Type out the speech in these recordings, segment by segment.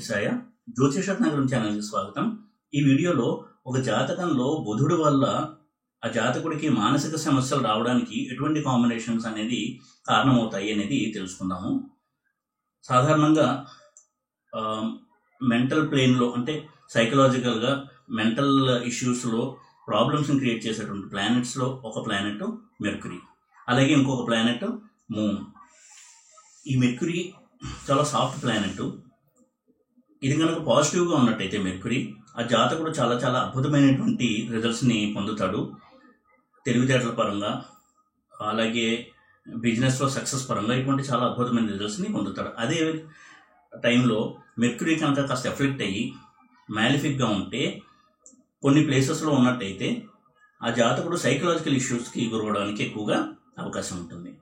శ్రీసాయ జ్యోతిషరత్నం ఛానల్కి స్వాగతం. ఈ వీడియోలో ఒక జాతకంలో బుధుడు వల్ల ఆ జాతకుడికి మానసిక సమస్యలు రావడానికి ఎటువంటి కాంబినేషన్స్ అనేది కారణమవుతాయి అనేది తెలుసుకుందాము. సాధారణంగా మెంటల్ ప్లేన్లో అంటే సైకలాజికల్గా మెంటల్ ఇష్యూస్లో ప్రాబ్లమ్స్ని క్రియేట్ చేసేటువంటి ప్లానెట్స్లో ఒక ప్లానెట్ మెర్క్యూరీ, అలాగే ఇంకొక ప్లానెట్ మూన్. ఈ మెర్క్యూరీ చాలా సాఫ్ట్ ప్లానెట్. ఇది కనుక పాజిటివ్గా ఉన్నట్టయితే మెర్క్యూరీ ఆ జాతకుడు చాలా చాలా అద్భుతమైనటువంటి రిజల్ట్స్ని పొందుతాడు. తెలివితేటల పరంగా అలాగే బిజినెస్లో సక్సెస్ పరంగా ఇటువంటి చాలా అద్భుతమైన రిజల్ట్స్ని పొందుతాడు. అదే టైంలో మెర్క్యూరీ కనుక కాస్త ఎఫెక్ట్ అయ్యి మ్యాలిఫిక్గా ఉంటే కొన్ని ప్లేసెస్లో ఉన్నట్టయితే ఆ జాతకుడు సైకలాజికల్ ఇష్యూస్కి గురవడానికి ఎక్కువగా అవకాశం ఉంటుంది.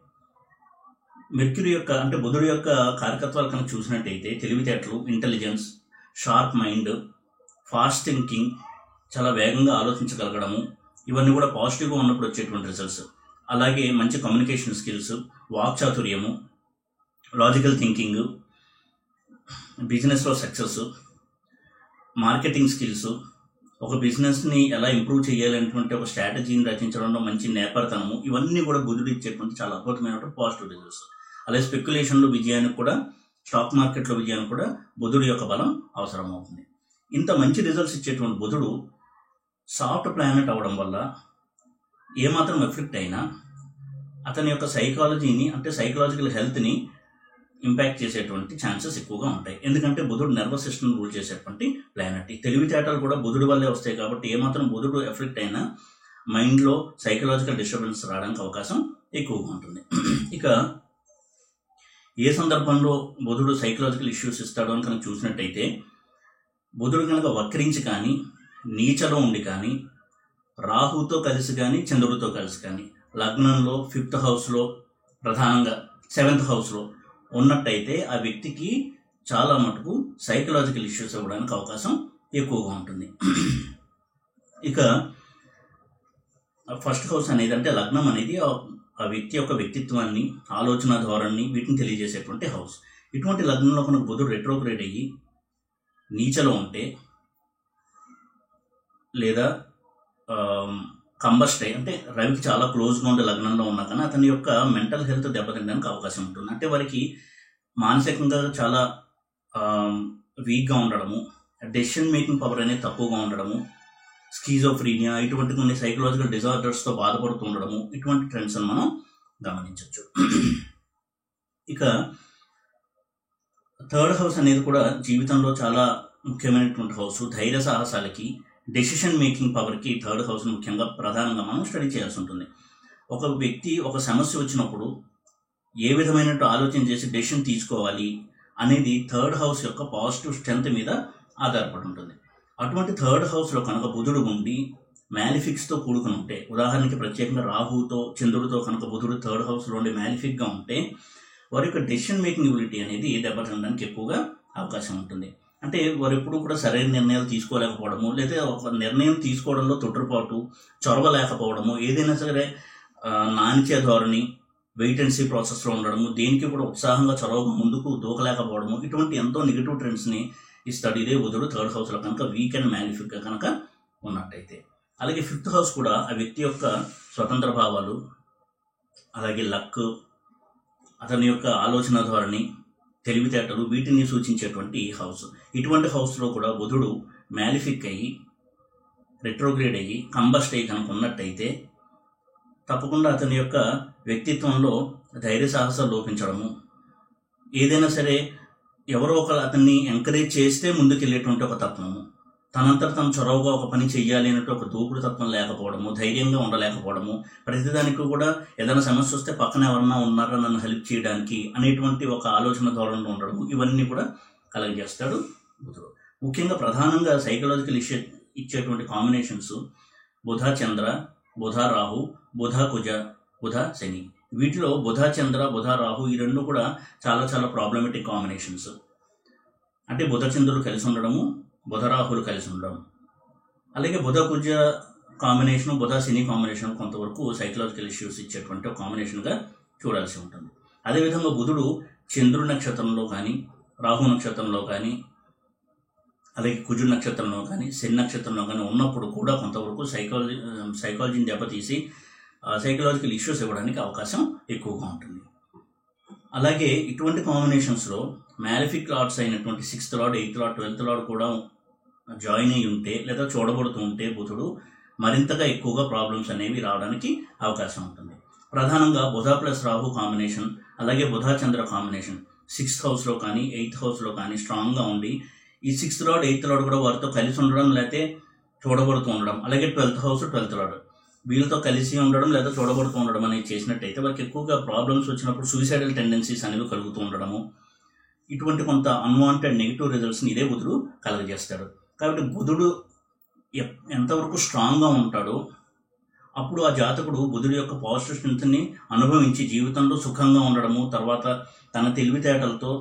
మెర్క్యూరీ యొక్క అంటే బుధుడు యొక్క కారకత్వాలు కనుక చూసినట్టయితే తెలివితేటలు, intelligence, sharp mind, fast thinking, చాలా వేగంగా ఆలోచించగలగడము, ఇవన్నీ కూడా పాజిటివ్గా ఉన్నప్పుడు వచ్చేటువంటి రిజల్ట్స్. అలాగే మంచి కమ్యూనికేషన్ స్కిల్స్, వాక్చాతుర్యము, లాజికల్ థింకింగ్, బిజినెస్లో సక్సెస్, మార్కెటింగ్ స్కిల్స్, ఒక బిజినెస్ని ఎలా ఇంప్రూవ్ చేయాలనేటువంటి ఒక స్ట్రాటజీని రచించడంలో మంచి నేపథ్యము, ఇవన్నీ కూడా బుధుడు ఇచ్చేటువంటి చాలా అద్భుతమైనటువంటి పాజిటివ్ రిజల్ట్స్. అలాగే స్పెక్యులేషన్లో విజయానికి కూడా, స్టాక్ మార్కెట్లో విజయానికి కూడా బుధుడు యొక్క బలం అవసరం అవుతుంది. ఇంత మంచి రిజల్ట్స్ ఇచ్చేటువంటి బుధుడు సాఫ్ట్ ప్లానెట్ అవడం వల్ల ఏమాత్రం ఎఫెక్ట్ అయినా అతని యొక్క సైకాలజీని అంటే సైకలాజికల్ హెల్త్ని ఇంపాక్ట్ చేసేటువంటి ఛాన్సెస్ ఎక్కువగా ఉంటాయి. ఎందుకంటే బుధుడు నర్వస్ సిస్టమ్ రూల్ చేసేటువంటి ప్లానెట్. తెలివితేటలు కూడా బుధుడు వల్లే వస్తాయి కాబట్టి ఏమాత్రం బుధుడు ఎఫెక్ట్ అయినా మైండ్లో సైకలాజికల్ డిస్టర్బెన్స్ రావడానికి అవకాశం ఎక్కువగా ఉంటుంది. ఇక ఏ సందర్భంలో బుధుడు సైకలాజికల్ ఇష్యూస్ ఇస్తాడు అని కనుక చూసినట్టయితే బుధుడు కనుక వక్రించి కానీ, నీచలో ఉండి కానీ, రాహుతో కలిసి కానీ, చంద్రుడితో కలిసి కానీ, లగ్నంలో 5th హౌస్లో ప్రధానంగా 7th హౌస్లో ఉన్నట్టయితే ఆ వ్యక్తికి చాలా మటుకు సైకలాజికల్ ఇష్యూస్ అవ్వడానికి అవకాశం ఎక్కువగా ఉంటుంది. ఇక 1st హౌస్ అనేది అంటే లగ్నం అనేది ఆ వ్యక్తి యొక్క వ్యక్తిత్వాన్ని, ఆలోచన ధోరణిని, వీటిని తెలియజేసేటువంటి హౌస్. ఇటువంటి లగ్నంలో కనుక బుధుడు రెట్రోగ్రేడ్ అయ్యి నీచలో ఉంటే లేదా కంబస్ట్ అయ్యి అంటే రవికి చాలా క్లోజ్గా ఉండే లగ్నంలో ఉన్నా కానీ అతని యొక్క మెంటల్ హెల్త్ దెబ్బతినడానికి అవకాశం ఉంటుంది. అంటే వారికి మానసికంగా చాలా వీక్గా ఉండడము, డెసిషన్ మేకింగ్ పవర్ అనేది తక్కువగా ఉండడము, స్కీజోఫ్రీనియా, ఇటువంటి కొన్ని సైకలాజికల్ డిజార్డర్స్తో బాధపడుతూ ఉండడము, ఇటువంటి ట్రెండ్స్ మనం గమనించవచ్చు. ఇక 3rd హౌస్ అనేది కూడా జీవితంలో చాలా ముఖ్యమైనటువంటి హౌస్. ధైర్య సాహసాలకి, డెసిషన్ మేకింగ్ పవర్కి 3rd హౌస్ ముఖ్యంగా ప్రధానంగా మనం స్టడీ చేయాల్సి ఉంటుంది. ఒక వ్యక్తి ఒక సమస్య వచ్చినప్పుడు ఏ విధమైన ఆలోచన చేసి డెసిషన్ తీసుకోవాలి అనేది 3rd హౌస్ యొక్క పాజిటివ్ స్ట్రెంత్ మీద ఆధారపడి ఉంటుంది. అటువంటి 3rd హౌస్లో కనుక బుధుడు ఉండి మ్యాలిఫిక్స్తో కూడుకుని ఉంటే, ఉదాహరణకి ప్రత్యేకంగా రాహుతో, చంద్రుడితో కనుక బుధుడు 3rd హౌస్లో ఉండి మ్యాలిఫిక్గా ఉంటే వారి యొక్క డెసిషన్ మేకింగ్ ఎబిలిటీ అనేది దెబ్బతినడానికి ఎక్కువగా అవకాశం ఉంటుంది. అంటే వారు ఎప్పుడు కూడా సరైన నిర్ణయాలు తీసుకోలేకపోవడము, లేదా ఒక నిర్ణయం తీసుకోవడంలో తొట్టుపాటు, చొరవ లేకపోవడము, ఏదైనా సరే నానిచే ధోరణి, వెయిట్ అండ్ సీ ప్రాసెస్లో ఉండడము, దేనికి కూడా ఉత్సాహంగా చొరవగా ముందుకు దూకలేకపోవడము, ఇటువంటి ఎంతో నెగిటివ్ ట్రెండ్స్ని ఇస్తాడు. ఇదే బుధుడు 3rd హౌస్లో కనుక వీక్ అండ్ మ్యాలిఫిక్గా కనుక ఉన్నట్టయితే. అలాగే 5th హౌస్ కూడా ఆ వ్యక్తి యొక్క స్వతంత్ర భావాలు, అలాగే లక్, అతని యొక్క ఆలోచన ధోరణి, తెలివితేటలు, వీటిని సూచించేటువంటి హౌస్. ఇటువంటి హౌస్లో కూడా బుధుడు మ్యాలిఫిక్ అయ్యి, రెట్రోగ్రేడ్ అయ్యి, కంబస్ట్ అయ్యి కనుక ఉన్నట్టయితే తప్పకుండా అతని యొక్క వ్యక్తిత్వంలో ధైర్య సాహసాలు లోపించడము, ఏదైనా సరే ఎవరో ఒకరు అతన్ని ఎంకరేజ్ చేస్తే ముందుకెళ్ళేటువంటి ఒక తత్వము, తనంతట తను చొరవగా ఒక పని చెయ్యాలి అన్నట్టు ఒక దూకుడు తత్వం లేకపోవడము, ధైర్యంగా ఉండలేకపోవడము, ప్రతిదానికి కూడా ఏదైనా సమస్య వస్తే పక్కన ఎవరన్నా ఉన్నారా నన్ను హెల్ప్ చేయడానికి అనేటువంటి ఒక ఆలోచన ధోరణిలో ఉండడము, ఇవన్నీ కూడా కలగజేస్తాడు బుధుడు. ముఖ్యంగా ప్రధానంగా సైకలాజికల్ ఇచ్చేటువంటి కాంబినేషన్స్ బుధ చంద్ర, బుధ రాహు, బుధ కుజ, బుధ శని. వీటిలో బుధ చంద్ర, బుధ రాహు ఈ రెండు కూడా చాలా చాలా ప్రాబ్లమేటిక్ కాంబినేషన్స్. అంటే బుధ చంద్రులు కలిసి ఉండడము, బుధ రాహులు కలిసి ఉండడం, అలాగే బుధ కుజ కాంబినేషను, బుధ శని కాంబినేషన్ కొంతవరకు సైకలాజికల్ ఇష్యూస్ ఇచ్చేటువంటి ఒక కాంబినేషన్గా చూడాల్సి ఉంటుంది. అదేవిధంగా బుధుడు చంద్రుడి నక్షత్రంలో కానీ, రాహు నక్షత్రంలో కానీ, అలాగే కుజుడు నక్షత్రంలో కానీ శని నక్షత్రంలో కానీ ఉన్నప్పుడు కూడా కొంతవరకు సైకాలజీని దెబ్బతీసి సైకలాజికల్ ఇష్యూస్ ఇవ్వడానికి అవకాశం ఎక్కువగా ఉంటుంది. అలాగే ఇటువంటి కాంబినేషన్స్లో మ్యాలిఫిక్ లార్డ్స్ అయినటువంటి 6th lord, 8th lord, 12th lord కూడా జాయిన్ అయి ఉంటే లేదా చూడబడుతూ ఉంటే బుధుడు మరింతగా ఎక్కువగా ప్రాబ్లమ్స్ అనేవి రావడానికి అవకాశం ఉంటుంది. ప్రధానంగా బుధ ప్లస్ రాహు కాంబినేషన్, అలాగే బుధ చంద్ర కాంబినేషన్ 6th హౌస్లో కానీ 8th హౌస్లో కానీ స్ట్రాంగ్గా ఉండి ఈ 6th లార్డ్, 8th లార్డ్ కూడా వారితో కలిసి ఉండడం లేకపోతే చూడబడుతూ ఉండడం, అలాగే 12th హౌస్, 12th లార్డ్ వీళ్ళతో కలిసి ఉండడం లేదా చూడబడుతూ ఉండడం అనేది చేసినట్టయితే వారికి ఎక్కువగా ప్రాబ్లమ్స్ వచ్చినప్పుడు సూసైడల్ టెండెన్సీస్ అనేవి కలుగుతూ ఉండడము, ఇటువంటి కొంత అన్వాంటెడ్ నెగిటివ్ రిజల్ట్స్ని ఇదే బుధుడు కలుగజేస్తాడు. కాబట్టి బుధుడు ఎంతవరకు స్ట్రాంగ్గా ఉంటాడో అప్పుడు ఆ జాతకుడు బుధుడి యొక్క పాజిటివ్ స్ట్రెంత్ని అనుభవించి జీవితంలో సుఖంగా ఉండడము, తర్వాత తన తెలివితేటలతో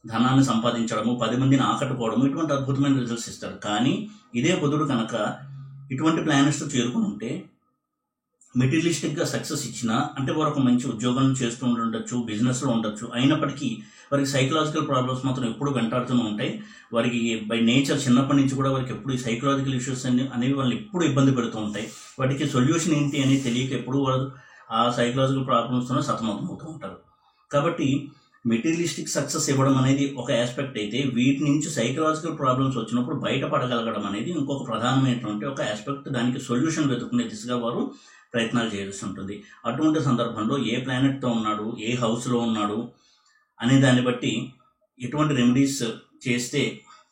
ధనాన్ని సంపాదించడము, 10 మందిని ఆకట్టుకోవడము, ఇటువంటి అద్భుతమైన రిజల్ట్స్ ఇస్తాడు. కానీ ఇదే బుధుడు కనుక ఇటువంటి ప్లానెట్స్తో చేరుకుని ఉంటే మెటీరియలిస్టిక్గా సక్సెస్ ఇచ్చినా, అంటే వారు ఒక మంచి ఉద్యోగం చేస్తూ ఉండొచ్చు, బిజినెస్లో ఉండొచ్చు, అయినప్పటికీ వారికి సైకలాజికల్ ప్రాబ్లమ్స్ మాత్రం ఎప్పుడు వెంటాడుతూనే ఉంటాయి. వారికి బై నేచర్ చిన్నప్పటి నుంచి కూడా వారికి ఎప్పుడు ఈ సైకలాజికల్ ఇష్యూస్ అనేవి వాళ్ళని ఎప్పుడు ఇబ్బంది పెడుతూ ఉంటాయి. వాటికి సొల్యూషన్ ఏంటి అని తెలియక ఎప్పుడు వాళ్ళు ఆ సైకలాజికల్ ప్రాబ్లమ్స్తోనే సతమతమవుతూ ఉంటారు. కాబట్టి మెటీరియలిస్టిక్ సక్సెస్ ఇవ్వడం అనేది ఒక ఆస్పెక్ట్ అయితే, వీటి నుంచి సైకలాజికల్ ప్రాబ్లమ్స్ వచ్చినప్పుడు బయటపడగలగడం అనేది ఇంకొక ప్రధానమైనటువంటి ఒక ఆస్పెక్ట్. దానికి సొల్యూషన్ వెతుకునే దిశగా వారు ప్రయత్నాలు చేయాల్సి ఉంటుంది. అటువంటి సందర్భంలో ఏ ప్లానెట్తో ఉన్నాడు, ఏ హౌస్లో ఉన్నాడు అనే దాన్ని బట్టి ఎటువంటి రెమెడీస్ చేస్తే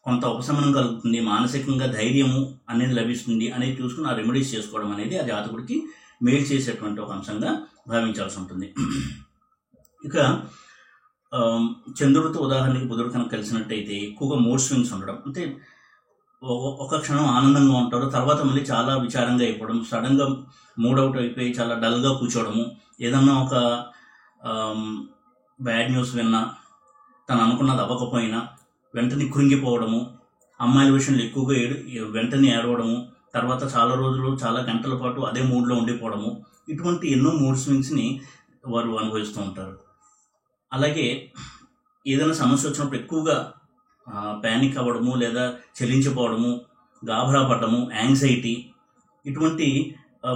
కొంత ఉపశమనం కలుగుతుంది, మానసికంగా ధైర్యము అనేది లభిస్తుంది అనేది చూసుకుని ఆ రెమెడీస్ చేసుకోవడం అనేది ఆ జాతకుడికి మేలు చేసేటువంటి ఒక అంశంగా భావించాల్సి ఉంటుంది. ఇక చంద్రుడితో ఉదాహరణకి బుధుడు కనుక కలిసినట్టయితే ఎక్కువగా మూడ్ స్వింగ్స్ ఉండడం, అంటే ఒక క్షణం ఆనందంగా ఉంటారు, తర్వాత మళ్ళీ చాలా విచారంగా అయిపోవడం, సడన్గా మూడౌట్ అయిపోయి చాలా డల్గా కూర్చోవడము, ఏదన్నా ఒక బ్యాడ్ న్యూస్ విన్నా, తను అనుకున్నది అవ్వకపోయినా వెంటనే కృంగిపోవడము, అమ్మాయిల విషయంలో ఎక్కువగా వెంటనే ఏడవడము, తర్వాత చాలా రోజులు చాలా గంటల పాటు అదే మూడ్లో ఉండిపోవడము, ఇటువంటి ఎన్నో మూడ్ స్వింగ్స్ని వారు అనుభవిస్తూ ఉంటారు. అలాగే ఏదైనా సమస్య వచ్చినప్పుడు ఎక్కువగా ప్యానిక్ అవ్వడము, లేదా చెల్లించిపోవడము, గాబరా పడడము, యాంగ్జైటీ, ఇటువంటి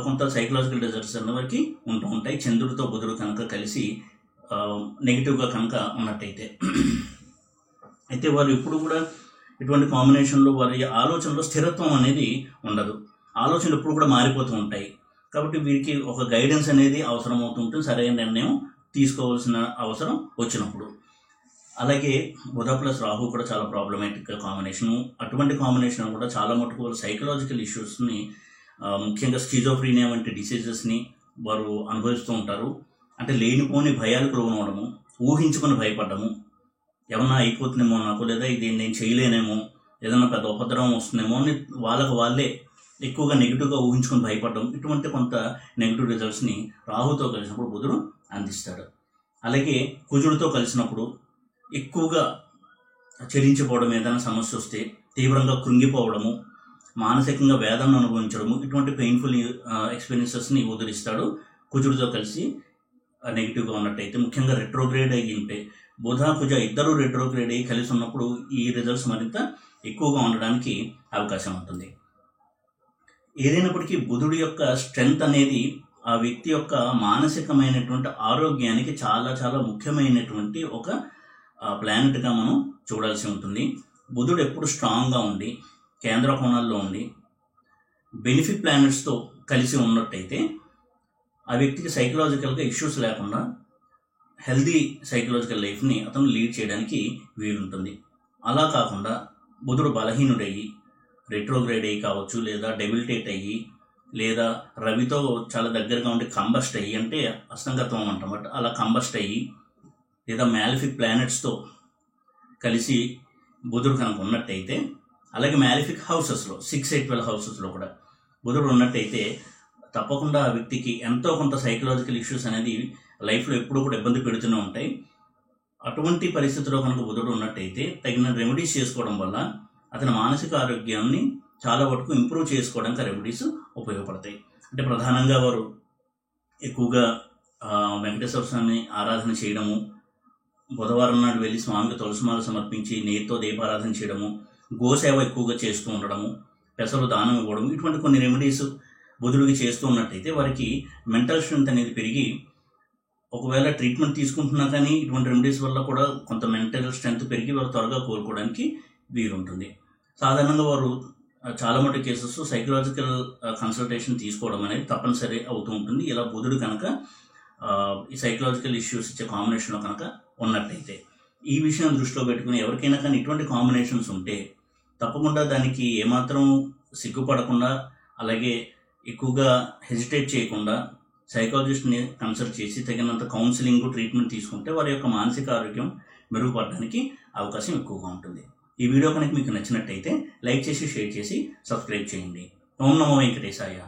కొంత సైకలాజికల్ రిజల్ట్స్ అన్నవరకు ఉంటూ ఉంటాయి చంద్రుడితో బుధుడు కనుక కలిసి నెగిటివ్గా కనుక ఉన్నట్టయితే. అయితే వారు ఎప్పుడు కూడా ఇటువంటి కాంబినేషన్లో వారి ఆలోచనలో స్థిరత్వం అనేది ఉండదు, ఆలోచనలు ఎప్పుడు కూడా మారిపోతూ ఉంటాయి. కాబట్టి వీరికి ఒక గైడెన్స్ అనేది అవసరం అవుతుంటుంది, సరైన నిర్ణయం తీసుకోవాల్సిన అవసరం వచ్చినప్పుడు. అలాగే బుధ ప్లస్ రాహు కూడా చాలా ప్రాబ్లమాటిక్ కాంబినేషను. అటువంటి కాంబినేషన్ కూడా చాలా మటుకు సైకలాజికల్ ఇష్యూస్ని, ముఖ్యంగా స్కిజోఫ్రీనియా వంటి డిసీజెస్ని వారు అనుభవిస్తూ ఉంటారు. అంటే లేనిపోని భయాలకు లోనవడము, ఊహించుకొని భయపడము, ఏమన్నా అయిపోతుందేమో నాకు, లేదా ఇది నేను చేయలేనేమో, ఏదన్నా పెద్ద ఉపద్రవం వస్తుందేమో అని వాళ్ళే ఎక్కువగా నెగిటివ్గా ఊహించుకొని భయపడడం, ఇటువంటి కొంత నెగిటివ్ రిజల్ట్స్ని రాహుతో కలిసినప్పుడు బుధుడు అందిస్తాడు. అలాగే కుజుడితో కలిసినప్పుడు ఎక్కువగా చెలించిపోవడం, ఏదైనా సమస్య వస్తే తీవ్రంగా కృంగిపోవడము, మానసికంగా వేదనను అనుభవించడము, ఇటువంటి పెయిన్ఫుల్ ఎక్స్పీరియన్సెస్ని ఉదరిస్తాడు కుజుడితో కలిసి నెగిటివ్గా ఉన్నట్టయితే. ముఖ్యంగా రెట్రోగ్రేడ్ అయ్యి ఉంటే, బుధ కుజ ఇద్దరు రెట్రోగ్రేడ్ అయ్యి కలిసి ఉన్నప్పుడు ఈ రిజల్ట్స్ మరింత ఎక్కువగా ఉండడానికి అవకాశం ఉంటుంది. ఏదైనప్పటికీ బుధుడి యొక్క స్ట్రెంగ్త్ అనేది ఆ వ్యక్తి యొక్క మానసికమైనటువంటి ఆరోగ్యానికి చాలా చాలా ముఖ్యమైనటువంటి ఒక ప్లానెట్గా మనం చూడాల్సి ఉంటుంది. బుధుడు ఎప్పుడు స్ట్రాంగ్గా ఉండి కేంద్ర కోణాల్లో ఉండి బెనిఫిట్ ప్లానెట్స్తో కలిసి ఉన్నట్టయితే ఆ వ్యక్తికి సైకలాజికల్గా ఇష్యూస్ లేకుండా హెల్దీ సైకలాజికల్ లైఫ్ని అతను లీడ్ చేయడానికి వీలుంటుంది. అలా కాకుండా బుధుడు బలహీనుడయ్యి రెట్రోగ్రేడ్ అయ్యి కావచ్చు, లేదా డెబిలిటేట్ అయ్యి, లేదా రవితో చాలా దగ్గరగా ఉండి కంబస్ట్ అయ్యి, అంటే అస్తంగత్వం అంటాం బట్ అలా కంబస్ట్ అయ్యి, లేదా మ్యాలిఫిక్ ప్లానెట్స్తో కలిసి బుధుడు కనుక ఉన్నట్టయితే, అలాగే మ్యాలిఫిక్ హౌసెస్లో 6, 8, 12 హౌసెస్లో కూడా బుధుడు ఉన్నట్టయితే తప్పకుండా ఆ వ్యక్తికి ఎంతో కొంత సైకలాజికల్ ఇష్యూస్ అనేది లైఫ్లో ఎప్పుడూ కూడా ఇబ్బంది పెడుతూనే ఉంటాయి. అటువంటి పరిస్థితిలో కనుక బుధుడు ఉన్నట్టయితే తగిన రెమెడీస్ చేసుకోవడం వల్ల అతని మానసిక ఆరోగ్యాన్ని చాలా వరకు ఇంప్రూవ్ చేసుకోవడానికి రెమెడీస్ ఉపయోగపడతాయి. అంటే ప్రధానంగా వారు ఎక్కువగా వెంకటేశ్వర స్వామి ఆరాధన చేయడము, బుధవారం నాడు వెళ్ళి స్వామికి తులసిమాల సమర్పించి నేతితో దీపారాధన చేయడము, గోసేవ ఎక్కువగా చేస్తూ ఉండడము, పెసలు దానం ఇవ్వడం, ఇటువంటి కొన్ని రెమెడీస్ బుధుడికి చేస్తూ ఉన్నట్టయితే వారికి మెంటల్ స్ట్రెంత్ అనేది పెరిగి ఒకవేళ ట్రీట్మెంట్ తీసుకుంటున్నా కానీ ఇటువంటి రెమెడీస్ వల్ల కూడా కొంత మెంటల్ స్ట్రెంత్ పెరిగి వారు త్వరగా కోలుకోవడానికి వీలుంటుంది. సాధారణంగా వారు చాలా మటుకు కేసెస్ సైకలాజికల్ కన్సల్టేషన్ తీసుకోవడం అనేది తప్పనిసరి అవుతూ ఉంటుంది. ఇలా బుధుడు కనుక ఈ సైకలాజికల్ ఇష్యూస్ ఇచ్చే కాంబినేషన్లో కనుక ఉన్నట్టయితే ఈ విషయం దృష్టిలో పెట్టుకుని ఎవరికైనా కానీ ఇటువంటి కాంబినేషన్స్ ఉంటే తప్పకుండా దానికి ఏమాత్రం సిగ్గుపడకుండా, అలాగే ఎక్కువగా హెజిటేట్ చేయకుండా సైకాలజిస్ట్ని కన్సల్ట్ చేసి తగినంత కౌన్సిలింగ్, ట్రీట్మెంట్ తీసుకుంటే వారి యొక్క మానసిక ఆరోగ్యం మెరుగుపడడానికి అవకాశం ఎక్కువగా ఉంటుంది. ఈ వీడియో కనుక మీకు నచ్చినట్టయితే లైక్ చేసి, షేర్ చేసి, సబ్స్క్రైబ్ చేయండి. ఓం నమో వెంకటేశాయ.